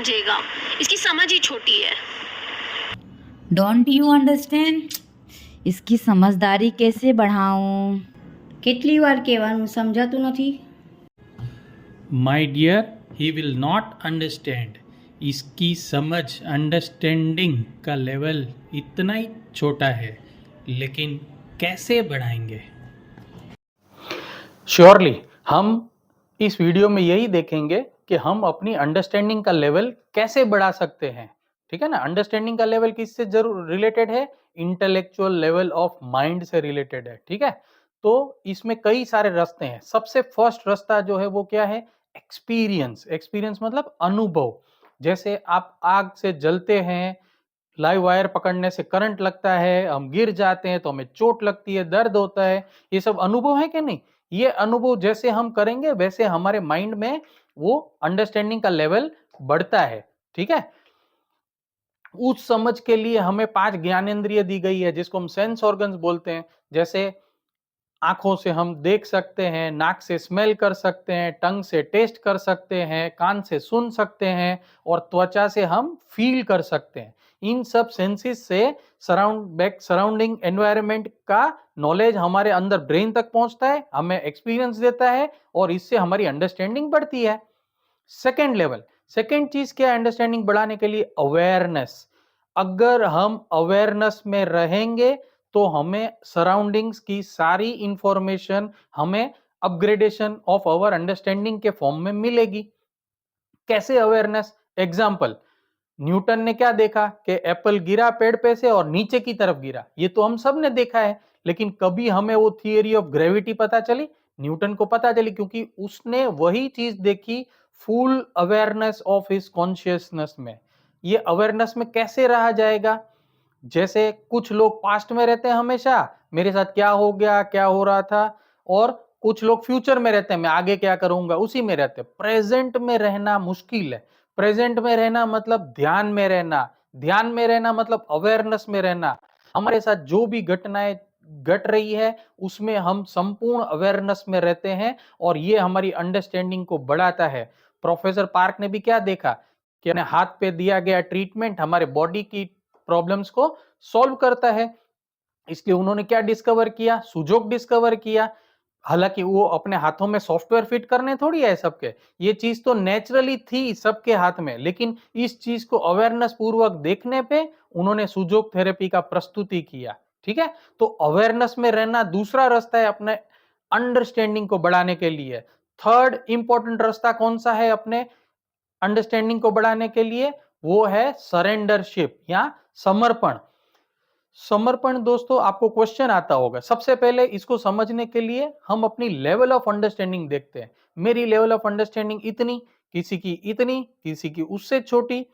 समझेगा, इसकी समझ ही छोटी है। Don't you understand? इसकी समझदारी कैसे बढ़ाऊं? કેટલી વાર કહેવાનું સમજાતું નથી? My dear, he will not understand. इसकी समझ अंडरस्टैंडिंग का लेवल इतना ही छोटा है, लेकिन कैसे बढ़ाएंगे? श्योरली हम इस वीडियो में यही देखेंगे कि हम अपनी अंडरस्टैंडिंग का लेवल कैसे बढ़ा सकते हैं। ठीक है ना? अंडरस्टैंडिंग का लेवल किससे जरूर रिलेटेड है? इंटेलेक्चुअल लेवल ऑफ माइंड से रिलेटेड है। ठीक है? तो इसमें कई सारे रास्ते हैं। सबसे फर्स्ट रास्ता जो है वो क्या है? एक्सपीरियंस। एक्सपीरियंस मतलब अनुभव। जैसे आप आग से जलते हैं, लाइव वायर पकड़ने से करंट लगता है, हम गिर जाते हैं तो हमें चोट लगती है, दर्द होता है, ये सब अनुभव है कि नहीं? ये अनुभव जैसे हम करेंगे वैसे हमारे माइंड में वो अंडरस्टैंडिंग का लेवल बढ़ता है। ठीक है? उस समझ के लिए हमें 5 ज्ञानेंद्रिय दी गई है जिसको हम सेंस ऑर्गन्स बोलते हैं। जैसे आंखों से हम देख सकते हैं, नाक से स्मेल कर सकते हैं, टंग से टेस्ट कर सकते हैं, कान से सुन सकते हैं और त्वचा से हम फील कर सकते हैं। इन सब सेंसेस से सराउंडिंग एनवायरनमेंट का नॉलेज हमारे अंदर ब्रेन तक पहुंचता है, हमें एक्सपीरियंस देता है और इससे हमारी अंडरस्टैंडिंग बढ़ती है। सेकेंड लेवल, सेकेंड चीज क्या है अंडरस्टैंडिंग बढ़ाने के लिए? अवेयरनेस। अगर हम अवेयरनेस में रहेंगे तो हमें सराउंडिंग्स की सारी इंफॉर्मेशन हमें अपग्रेडेशन ऑफ अवर अंडरस्टैंडिंग के फॉर्म में मिलेगी। कैसे अवेयरनेस? एग्जाम्पल, न्यूटन ने क्या देखा कि एप्पल गिरा पेड़ पे से और नीचे की तरफ गिरा। ये तो हम सब ने देखा है, लेकिन कभी हमें वो थियरी ऑफ ग्रेविटी पता चली? न्यूटन को पता चली क्योंकि उसने वही चीज देखी full awareness of his consciousness में। ये अवेयरनेस में कैसे रहा जाएगा? जैसे कुछ लोग पास्ट में रहते हैं हमेशा, मेरे साथ क्या हो गया, क्या हो रहा था, और कुछ लोग फ्यूचर में रहते हैं, मैं आगे क्या करूंगा, उसी में रहते हैं। प्रेजेंट में रहना मुश्किल है। प्रेजेंट में रहना मतलब ध्यान में रहना, ध्यान में रहना मतलब अवेयरनेस में रहना। हमारे साथ जो भी घटनाएं घट रही है उसमें हम संपूर्ण अवेयरनेस में रहते हैं और ये हमारी अंडरस्टैंडिंग को बढ़ाता है। प्रोफेसर पार्क ने भी क्या देखा कि हाथ पे दिया गया ट्रीटमेंट हमारे बॉडी की प्रॉब्लम्स को सॉल्व करता है। इसलिए उन्होंने क्या डिस्कवर किया? सुजोक डिस्कवर किया। हालांकि वो अपने हाथों में सॉफ्टवेयर फिट करने थोड़ी है सबके, ये चीज तो नेचुरली थी सबके हाथ में, लेकिन इस चीज को अवेयरनेस पूर्वक देखने पे उन्होंने सुजोक थेरेपी का प्रस्तुति किया। ठीक है? तो अवेयरनेस में रहना दूसरा रास्ता है अपने अंडरस्टैंडिंग को बढ़ाने के लिए। थर्ड इंपॉर्टेंट रास्ता कौन सा है अपने अंडरस्टैंडिंग को बढ़ाने के लिए? वो है सरेंडरशिप या समर्पण। समर्पण दोस्तों, आपको क्वेश्चन आता होगा। सबसे पहले इसको समझने के लिए हम अपनी लेवल ऑफ अंडरस्टैंडिंग देखते हैं। मेरी लेवल ऑफ अंडरस्टैंडिंग इतनी, किसी की इतनी, किसी की उससे छोटी।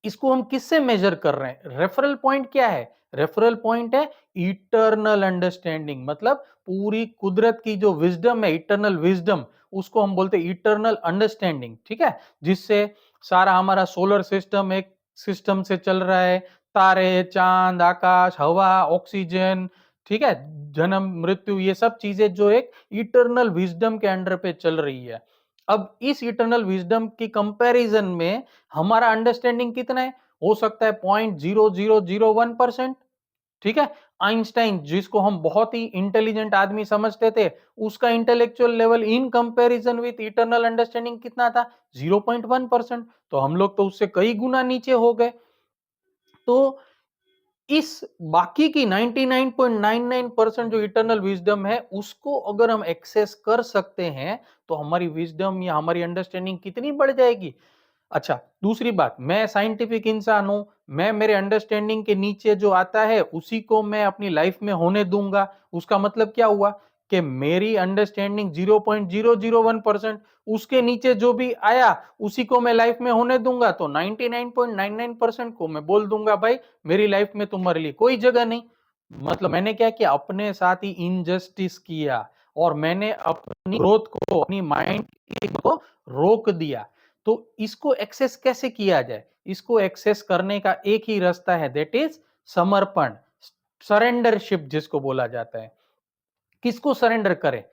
इसको हम किससे मेजर कर रहे हैं? रेफरल पॉइंट क्या है? रेफरल पॉइंट है इटर्नल अंडरस्टैंडिंग, मतलब पूरी कुदरत की जो विजडम है, इटर्नल विजडम, उसको हम बोलते हैं इटर्नल अंडरस्टैंडिंग। ठीक है? जिससे सारा हमारा सोलर सिस्टम एक सिस्टम से चल रहा है, तारे, चांद, आकाश, हवा, ऑक्सीजन, ठीक है, जन्म मृत्यु, ये सब चीजें जो एक इटर्नल विजडम के अंडर पे चल रही है। अब इस इटर्नल विजडम की कंपैरिजन में हमारा अंडरस्टैंडिंग कितना है? हो सकता है 0.0001%। ठीक है? आइंस्टाइन, जिसको हम बहुत ही इंटेलिजेंट आदमी समझते थे, उसका intellectual level in comparison with eternal understanding कितना था? 0.1%। तो हम लोग तो उससे कई गुना नीचे हो गए। तो इस बाकी की 99.99% जो इटर्नल विजडम है उसको अगर हम एक्सेस कर सकते हैं तो हमारी विजडम या हमारी अंडरस्टैंडिंग कितनी बढ़ जाएगी। अच्छा, दूसरी बात, मैं साइंटिफिक इंसान हूं, मैं मेरे अंडरस्टैंडिंग के नीचे जो आता है उसी को मैं अपनी लाइफ में होने दूंगा। उसका मतलब क्या हुआ कि मेरी अंडरस्टैंडिंग 0.001%, उसके नीचे जो भी आया उसी को मैं लाइफ में होने दूंगा, तो 99.99% को मैं बोल दूंगा भाई मेरी लाइफ में तुम्हारे लिए कोई जगह नहीं। मतलब मैंने क्या किया? अपने साथ ही इनजस्टिस किया और मैंने अपनी ग्रोथ को, अपनी माइंड को रोक दिया। तो इसको एक्सेस कैसे किया जाए? इसको एक्सेस करने का एक ही रास्ता है, दैट इज समर्पण, सरेंडरशिप जिसको बोला जाता है। किसको सरेंडर करें?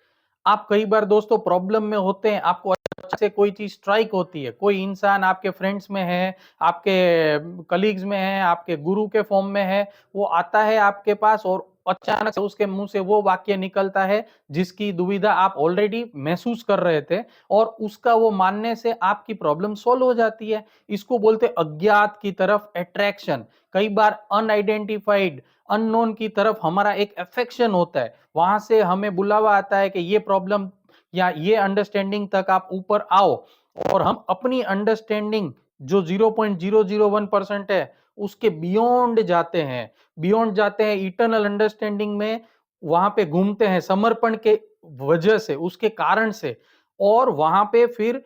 आप कई बार दोस्तों प्रॉब्लम में होते हैं, आपको से कोई चीज स्ट्राइक होती है, कोई इंसान आपके फ्रेंड्स में है, आपके कलीग्स में है, आपके गुरु के फॉर्म में है, वो आता है आपके पास और अचानक से उसके मुंह से वो वाक्य निकलता है जिसकी दुविधा आप ऑलरेडी महसूस कर रहे थे और उसका वो मानने से आपकी प्रॉब्लम सॉल्व हो जाती है। इसको बोलते अज्ञात की तरफ अट्रैक्शन। कई बार अनआइडेंटिफाइड, अननोन की तरफ हमारा एक अफेक्शन होता है, वहां से हमें बुलावा आता है कि ये प्रॉब्लम या ये अंडरस्टैंडिंग तक आप ऊपर आओ, और हम अपनी अंडरस्टैंडिंग जो 0.001% है उसके बियॉन्ड जाते हैं, इटर्नल अंडरस्टैंडिंग में वहां पे घूमते हैं समर्पण के वजह से, उसके कारण से, और वहां पे फिर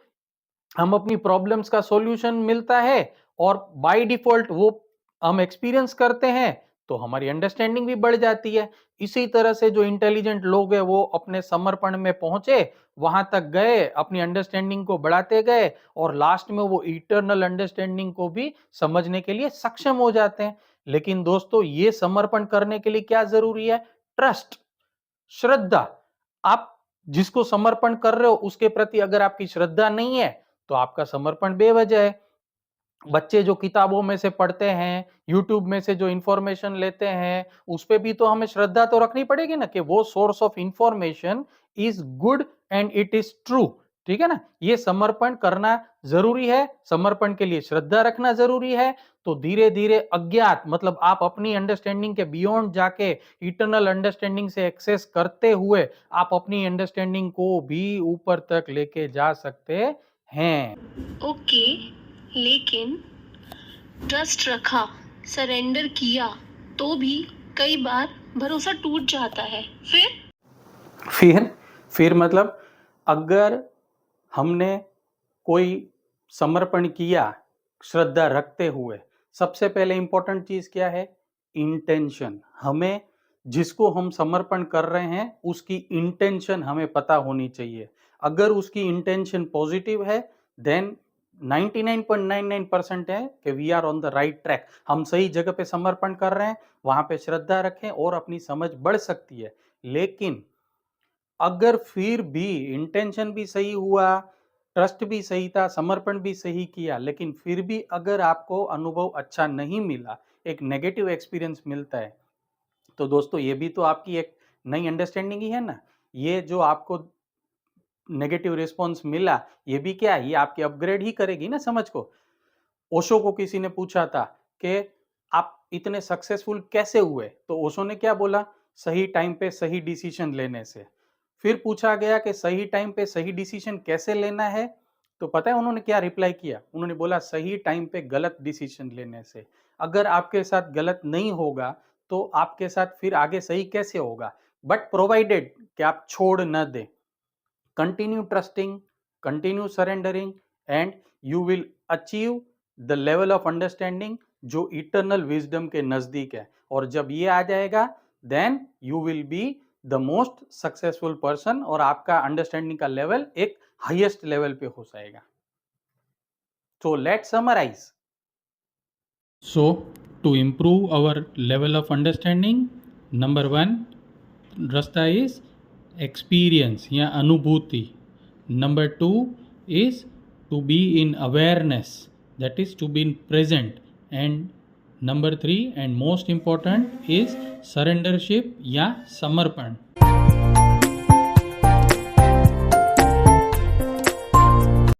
हम अपनी प्रॉब्लम्स का सॉल्यूशन मिलता है और बाय डिफॉल्ट वो हम एक्सपीरियंस करते हैं तो हमारी अंडरस्टैंडिंग भी बढ़ जाती है। इसी तरह से जो इंटेलिजेंट लोग हैं वो अपने समर्पण में पहुंचे, वहां तक गए, अपनी अंडरस्टैंडिंग को बढ़ाते गए और लास्ट में वो इटर्नल अंडरस्टैंडिंग को भी समझने के लिए सक्षम हो जाते हैं। लेकिन दोस्तों, ये समर्पण करने के लिए क्या जरूरी है? ट्रस्ट, श्रद्धा। आप जिसको समर्पण कर रहे हो उसके प्रति अगर आपकी श्रद्धा नहीं है तो आपका समर्पण बेवजह है। बच्चे जो किताबों में से पढ़ते हैं, यूट्यूब में से जो इंफॉर्मेशन लेते हैं, उस पे भी तो हमें श्रद्धा तो रखनी पड़ेगी ना कि वो source of information is good and it is true. ठीक है ना? ये समर्पण करना जरूरी है, समर्पण के लिए श्रद्धा रखना जरूरी है। तो धीरे धीरे अज्ञात मतलब आप अपनी अंडरस्टैंडिंग के बियॉन्ड जाके इटर्नल अंडरस्टैंडिंग से एक्सेस करते हुए आप अपनी अंडरस्टैंडिंग को भी ऊपर तक लेके जा सकते हैं। ओके, लेकिन ट्रस्ट रखा, सरेंडर किया, तो भी कई बार भरोसा टूट जाता है। फिर मतलब अगर हमने कोई समर्पण किया श्रद्धा रखते हुए, सबसे पहले इंपॉर्टेंट चीज क्या है? इंटेंशन। हमें जिसको हम समर्पण कर रहे हैं उसकी इंटेंशन हमें पता होनी चाहिए। अगर उसकी इंटेंशन पॉजिटिव है देन 99.99% है कि we are on the right track, हम सही जगह पे समर्पण कर रहे हैं, वहां पे श्रद्धा रखें और अपनी समझ बढ़ सकती है। लेकिन अगर फिर भी इंटेंशन भी सही हुआ, ट्रस्ट भी सही था, समर्पण भी सही किया, लेकिन फिर भी अगर आपको अनुभव अच्छा नहीं मिला, एक नेगेटिव एक्सपीरियंस मिलता है, तो दोस्तों ये भी तो आपकी एक नई अंडरस्टैंडिंग ही है ना। ये जो आपको नेगेटिव रिस्पॉन्स मिला, ये भी क्या है? ये आपकी अपग्रेड ही करेगी ना समझ को। ओशो को किसी ने पूछा था कि आप इतने सक्सेसफुल कैसे हुए, तो ओशो ने क्या बोला? सही टाइम पे सही डिसीजन लेने से। फिर पूछा गया कि सही टाइम पे सही डिसीजन कैसे लेना है, तो पता है उन्होंने क्या रिप्लाई किया? उन्होंने बोला सही टाइम पे गलत डिसीजन लेने से। अगर आपके साथ गलत नहीं होगा तो आपके साथ फिर आगे सही कैसे होगा? बट प्रोवाइडेड कि आप छोड़ न दें। Continue trusting, continue surrendering and you will achieve the level of understanding जो इटर्नल विजडम के नजदीक है। और जब ये आ जाएगा then you will be the most successful person और आपका अंडरस्टैंडिंग का लेवल एक हाईएस्ट लेवल पे हो जाएगा। So let's summarize. So to improve our level of understanding, number 1 rasta is experience या अनुभूति. Number 2 is to be in awareness, that is to be in present. And number 3 and most important is surrendership या समर्पण.